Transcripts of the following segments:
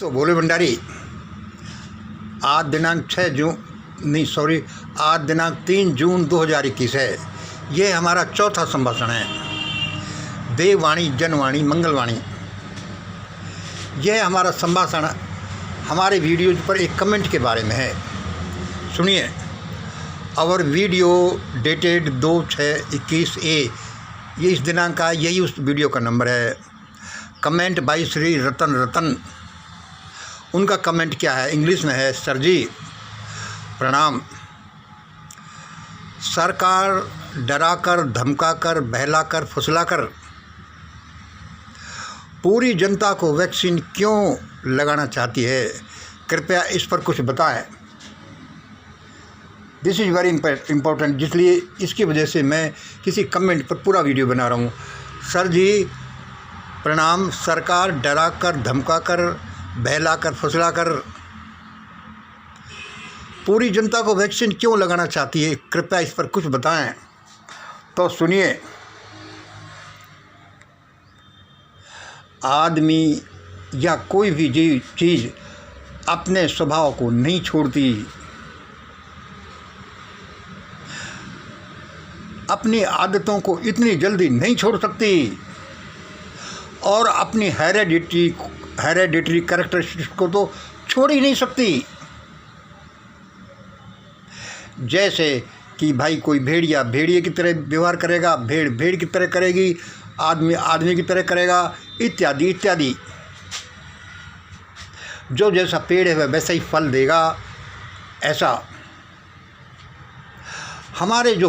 तो भोले भंडारी, आज दिनांक 3 जून 2021 है। ये हमारा चौथा संभाषण है। देववाणी, जनवाणी, मंगलवाणी। यह हमारा संभाषण हमारे वीडियो पर एक कमेंट के बारे में है। सुनिए। और वीडियो डेटेड 2/6/21 ये इस दिनांक का, यही उस वीडियो का नंबर है। Comment by Shri Ratan. उनका कमेंट क्या है? इंग्लिश में है। सर जी प्रणाम। सरकार डराकर, धमकाकर, बहलाकर, फुसलाकर पूरी जनता को वैक्सीन क्यों लगाना चाहती है? कृपया इस पर कुछ बताएं। दिस इज़ वेरी इम्पोर्टेंट, जिसलिए इसकी वजह से मैं किसी कमेंट पर पूरा वीडियो बना रहा हूँ। सर जी प्रणाम। सरकार डराकर, धमकाकर, बहलाकर, फुसलाकर पूरी जनता को वैक्सीन क्यों लगाना चाहती है? कृपया इस पर कुछ बताएं। तो सुनिए। आदमी या कोई भी चीज़ अपने स्वभाव को नहीं छोड़ती, अपनी आदतों को इतनी जल्दी नहीं छोड़ सकती और अपनी हेरेडिटरी कैरेक्टरिस्टिक्स को तो छोड़ ही नहीं सकती। जैसे कि भाई कोई भेड़िया भेड़िए की तरह व्यवहार करेगा, भेड़ भेड़ की तरह करेगी, आदमी आदमी की तरह करेगा, इत्यादि इत्यादि। जो जैसा पेड़ है वह वैसा ही फल देगा। ऐसा हमारे जो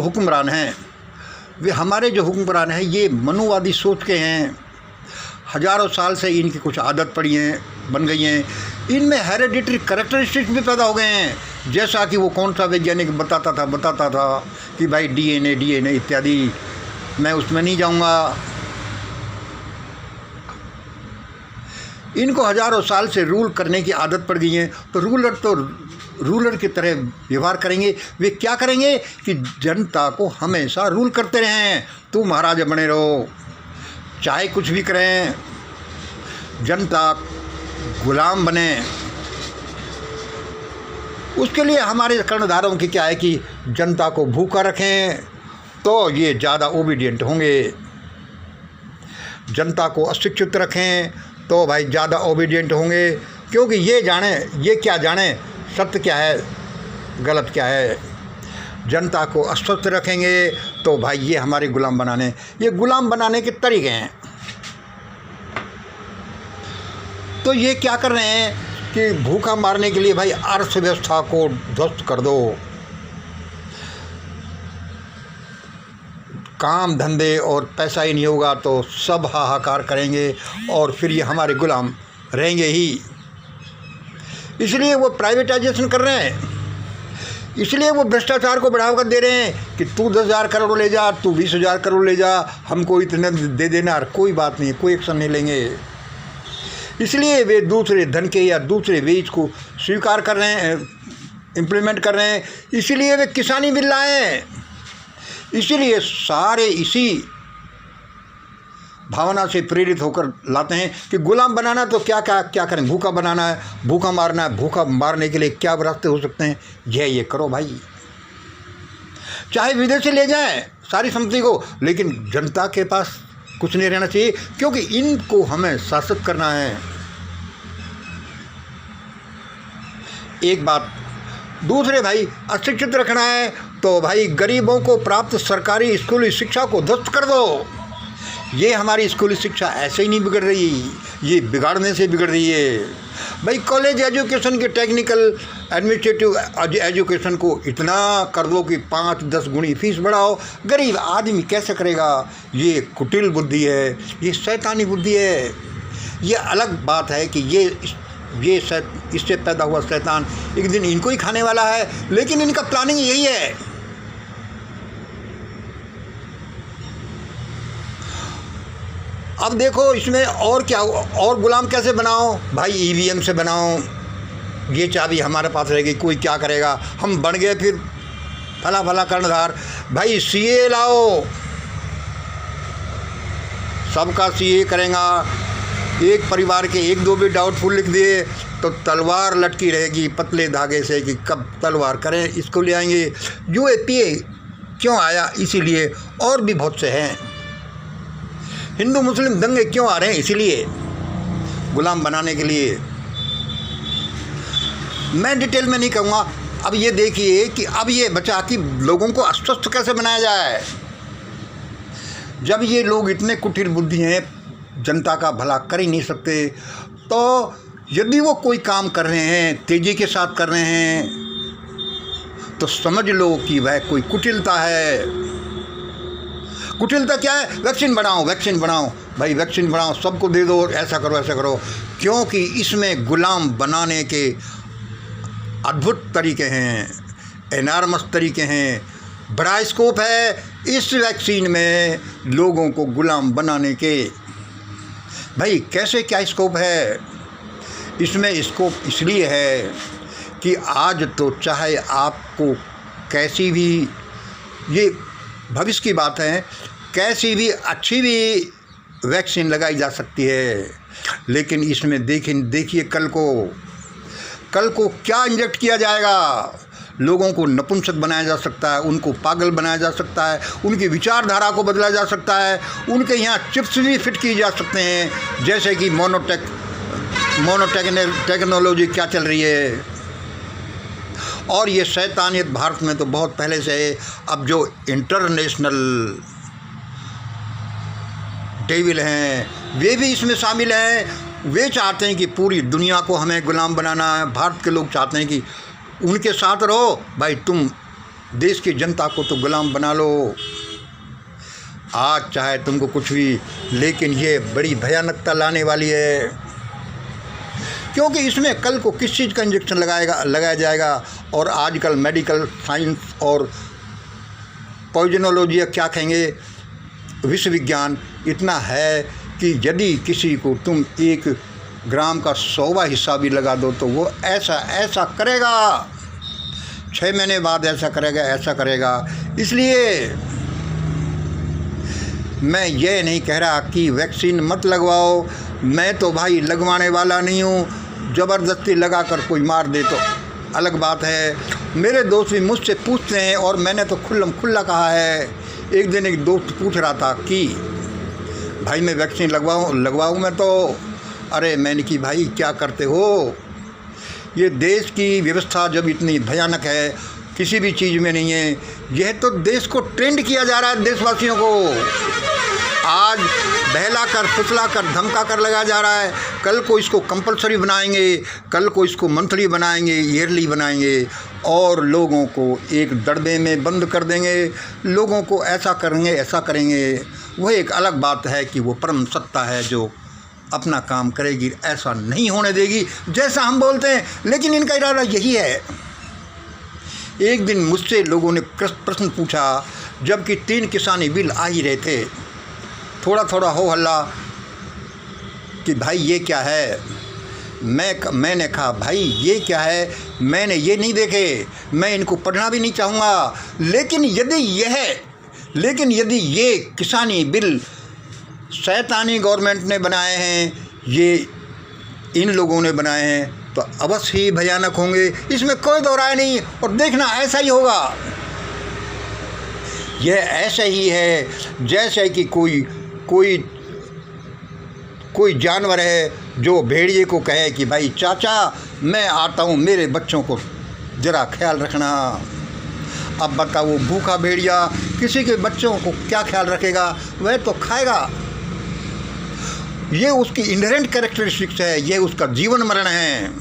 हुक्मरान हैं ये मनुवादी सोच के हैं। हजारों साल से इनकी कुछ आदत पड़ी हैं, बन गई हैं। इनमें हेरेडिटरी कैरेक्टरिस्टिक्स भी पैदा हो गए हैं। जैसा कि वो कौन सा वैज्ञानिक बताता था कि भाई डीएनए इत्यादि। मैं उसमें नहीं जाऊंगा। इनको हजारों साल से रूल करने की आदत पड़ गई है, तो रूलर की तरह व्यवहार करेंगे। वे क्या करेंगे कि जनता को हमेशा रूल करते रहें। तू महाराजा बने रहो, चाहे कुछ भी करें, जनता गुलाम बने। उसके लिए हमारे कर्णधारों की क्या है कि जनता को भूखा रखें तो ये ज़्यादा ओबीडियंट होंगे, जनता को अशिक्षित रखें तो भाई ज़्यादा ओबीडियंट होंगे। क्योंकि ये क्या जाने सत्य क्या है, गलत क्या है। जनता को अस्वस्थ रखेंगे तो भाई ये हमारे गुलाम बनाने के तरीके हैं। तो ये क्या कर रहे हैं कि भूखा मारने के लिए भाई अर्थव्यवस्था को ध्वस्त कर दो, काम धंधे और पैसा ही नहीं होगा तो सब हाहाकार करेंगे और फिर ये हमारे गुलाम रहेंगे ही। इसलिए वो प्राइवेटाइजेशन कर रहे हैं, इसलिए वो भ्रष्टाचार को बढ़ावा दे रहे हैं कि तू 10,000 करोड़ ले जा, तू 20,000 करोड़ ले जा, हमको इतने दे देना, कोई बात नहीं, कोई एक्शन नहीं लेंगे। इसलिए वे दूसरे धन के या दूसरे वेज को स्वीकार कर रहे हैं, इम्प्लीमेंट कर रहे हैं। इसीलिए वे किसानी बिल लाए हैं। इसीलिए सारे इसी भावना से प्रेरित होकर लाते हैं कि गुलाम बनाना तो क्या करें, भूखा बनाना है, भूखा मारना है। भूखा मारने के लिए क्या रास्ते हो सकते हैं? ये करो भाई, चाहे विदेश से ले जाएं सारी संपत्ति को, लेकिन जनता के पास कुछ नहीं रहना चाहिए, क्योंकि इनको हमें शासित करना है। एक बात। दूसरे भाई अशिक्षित रखना है तो भाई गरीबों को प्राप्त सरकारी स्कूली शिक्षा को ध्वस्त कर दो। ये हमारी स्कूली शिक्षा ऐसे ही नहीं बिगड़ रही, ये बिगाड़ने से बिगड़ रही है। भाई कॉलेज एजुकेशन के टेक्निकल एडमिनिस्ट्रेटिव एजुकेशन को इतना कर दो कि 5-10 गुनी फीस बढ़ाओ। गरीब आदमी कैसे करेगा? ये कुटिल बुद्धि है, ये शैतानी बुद्धि है। ये अलग बात है कि इससे पैदा हुआ शैतान एक दिन इनको ही खाने वाला है, लेकिन इनका प्लानिंग यही है। अब देखो इसमें और क्या, और गुलाम कैसे बनाओ भाई? ईवीएम से बनाओ। ये चाबी हमारे पास रहेगी, कोई क्या करेगा? हम बन गए फिर फला कर्णधार। भाई सीए लाओ, सबका सीए करेगा, एक परिवार के एक दो भी डाउटफुल लिख दिए तो तलवार लटकी रहेगी पतले धागे से कि कब तलवार करें, इसको ले आएंगे। UAPA क्यों आया? इसीलिए। और भी बहुत से हैं। हिंदू मुस्लिम दंगे क्यों आ रहे हैं? इसीलिए, गुलाम बनाने के लिए। मैं डिटेल में नहीं कहूँगा। अब ये देखिए कि अब ये बचा कि लोगों को अस्वस्थ कैसे बनाया जाए। जब ये लोग इतने कुटिल बुद्धि हैं, जनता का भला कर ही नहीं सकते, तो यदि वो कोई काम कर रहे हैं, तेज़ी के साथ कर रहे हैं, तो समझ लो कि वह कोई कुटिलता है। कुटिलता क्या है? वैक्सीन बनाओ, वैक्सीन बनाओ, भाई वैक्सीन बनाओ, सबको दे दो, ऐसा करो, ऐसा करो। क्योंकि इसमें गुलाम बनाने के अद्भुत तरीके हैं, एनार्मस तरीके हैं, बड़ा स्कोप है इस वैक्सीन में लोगों को गुलाम बनाने के। भाई कैसे, क्या स्कोप है इसमें? स्कोप इसलिए है कि आज तो चाहे आपको कैसी भी, ये भविष्य की बात है, कैसी भी अच्छी भी वैक्सीन लगाई जा सकती है, लेकिन इसमें देखिए कल को क्या इंजेक्ट किया जाएगा। लोगों को नपुंसक बनाया जा सकता है, उनको पागल बनाया जा सकता है, उनकी विचारधारा को बदला जा सकता है, उनके यहाँ चिप्स भी फिट किए जा सकते हैं, जैसे कि टेक्नोलॉजी क्या चल रही है। और ये शैतानियत भारत में तो बहुत पहले से है। अब जो इंटरनेशनल डेविल हैं वे भी इसमें शामिल हैं। वे चाहते हैं कि पूरी दुनिया को हमें गुलाम बनाना है। भारत के लोग चाहते हैं कि उनके साथ रहो, भाई तुम देश की जनता को तो गुलाम बना लो, आज चाहे तुमको कुछ भी। लेकिन ये बड़ी भयानकता लाने वाली है, क्योंकि इसमें कल को किस चीज़ का इंजेक्शन लगाया जाएगा। और आजकल मेडिकल साइंस और पॉइजनोलॉजी क्या कहेंगे, विश्व विज्ञान इतना है कि यदि किसी को तुम 1 ग्राम का 100वां हिस्सा भी लगा दो तो वो ऐसा करेगा, 6 महीने बाद ऐसा करेगा। इसलिए मैं ये नहीं कह रहा कि वैक्सीन मत लगवाओ, मैं तो भाई लगवाने वाला नहीं हूँ। ज़बरदस्ती लगा कर कोई मार दे तो अलग बात है। मेरे दोस्त भी मुझसे पूछते हैं और मैंने तो खुल्ला कहा है। एक दिन एक दोस्त पूछ रहा था कि भाई मैं वैक्सीन लगवाऊँ मैं तो, अरे मैंने कि भाई क्या करते हो, ये देश की व्यवस्था जब इतनी भयानक है, किसी भी चीज़ में नहीं है, यह तो देश को ट्रेंड किया जा रहा है, देशवासियों को आज बहला कर, फुसला कर, धमका कर लगाया जा रहा है। कल को इसको कंपलसरी बनाएंगे, कल को इसको मंथली बनाएंगे, ईयरली बनाएंगे और लोगों को एक दड़बे में बंद कर देंगे। लोगों को ऐसा करेंगे। वह एक अलग बात है कि वो परम सत्ता है जो अपना काम करेगी, ऐसा नहीं होने देगी जैसा हम बोलते हैं, लेकिन इनका इरादा यही है। एक दिन मुझसे लोगों ने प्रश्न पूछा, जबकि 3 किसानी बिल आ ही रहे थे, थोड़ा हो हल्ला कि भाई ये क्या है। मैंने कहा भाई ये क्या है, मैंने ये नहीं देखे, मैं इनको पढ़ना भी नहीं चाहूँगा। लेकिन यदि ये किसानी बिल शैतानी गवर्नमेंट ने बनाए हैं, ये इन लोगों ने बनाए हैं, तो अवश्य ही भयानक होंगे, इसमें कोई दो राय नहीं। और देखना ऐसा ही होगा। यह ऐसा ही है जैसे कि कोई जानवर है जो भेड़िए को कहे कि भाई चाचा मैं आता हूँ, मेरे बच्चों को ज़रा ख्याल रखना। अब बताओ वो भूखा भेड़िया किसी के बच्चों को क्या ख्याल रखेगा, वह तो खाएगा। ये उसकी इनहेरेंट कैरेक्टरिस्टिक्स है, ये उसका जीवन मरण है।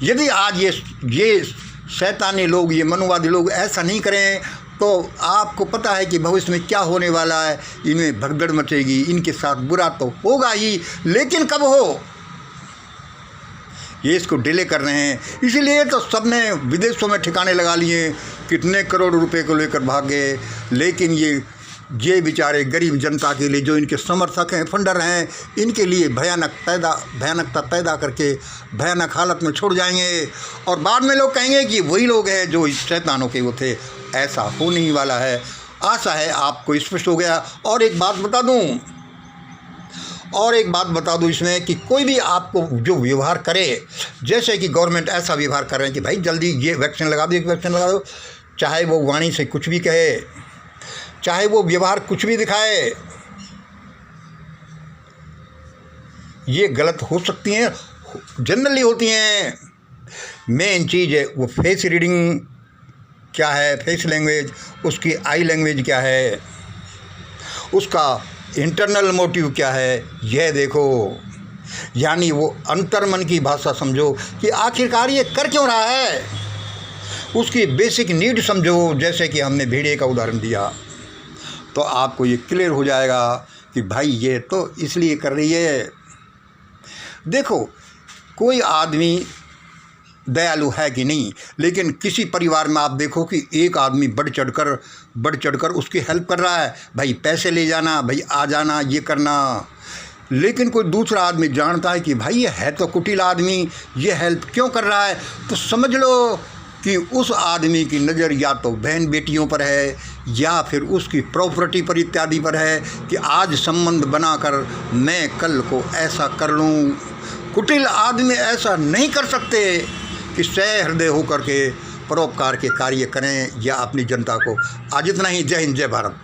यदि आज ये शैतानी लोग, ये मनुवादी लोग ऐसा नहीं करें तो आपको पता है कि भविष्य में क्या होने वाला है। इनमें भगदड़ मचेगी, इनके साथ बुरा तो होगा ही, लेकिन कब हो, ये इसको डिले कर रहे हैं। इसीलिए तो सबने विदेशों में ठिकाने लगा लिए, कितने करोड़ रुपए को लेकर भाग गए। लेकिन ये बेचारे गरीब जनता के लिए, जो इनके समर्थक हैं, फंडर हैं, इनके लिए भयानकता पैदा करके भयानक हालत में छोड़ जाएंगे। और बाद में लोग कहेंगे कि वही लोग हैं जो इस शैतानों के वो थे। ऐसा होने ही वाला है। आशा है आपको स्पष्ट हो गया। और एक बात बता दूं, और एक बात बता दूं इसमें कि कोई भी आपको जो व्यवहार करे, जैसे कि गवर्नमेंट ऐसा व्यवहार कर रहे हैं कि भाई जल्दी ये वैक्सीन लगा दो, एक वैक्सीन लगा दो, चाहे वो वाणी से कुछ भी कहे, चाहे वो व्यवहार कुछ भी दिखाए, ये गलत हो सकती हैं, जनरली होती हैं। मेन चीज़ है वो फेस रीडिंग क्या है, फेस लैंग्वेज, उसकी आई लैंग्वेज क्या है, उसका इंटरनल मोटिव क्या है, यह देखो। यानी वो अंतर्मन की भाषा समझो कि आखिरकार ये कर क्यों रहा है, उसकी बेसिक नीड समझो। जैसे कि हमने भेड़िए का उदाहरण दिया, तो आपको ये क्लियर हो जाएगा कि भाई ये तो इसलिए कर रही है। देखो, कोई आदमी दयालु है कि नहीं, लेकिन किसी परिवार में आप देखो कि एक आदमी बढ़ चढ़कर उसकी हेल्प कर रहा है, भाई पैसे ले जाना, भाई आ जाना, ये करना। लेकिन कोई दूसरा आदमी जानता है कि भाई ये है तो कुटिल आदमी, ये हेल्प क्यों कर रहा है, तो समझ लो कि उस आदमी की नज़र या तो बहन बेटियों पर है या फिर उसकी प्रॉपर्टी पर इत्यादि पर है कि आज संबंध बनाकर मैं कल को ऐसा कर लूँ। कुटिल आदमी ऐसा नहीं कर सकते कि सहृदय होकर के परोपकार के कार्य करें या अपनी जनता को। आज इतना ही। जय हिंद, जय भारत।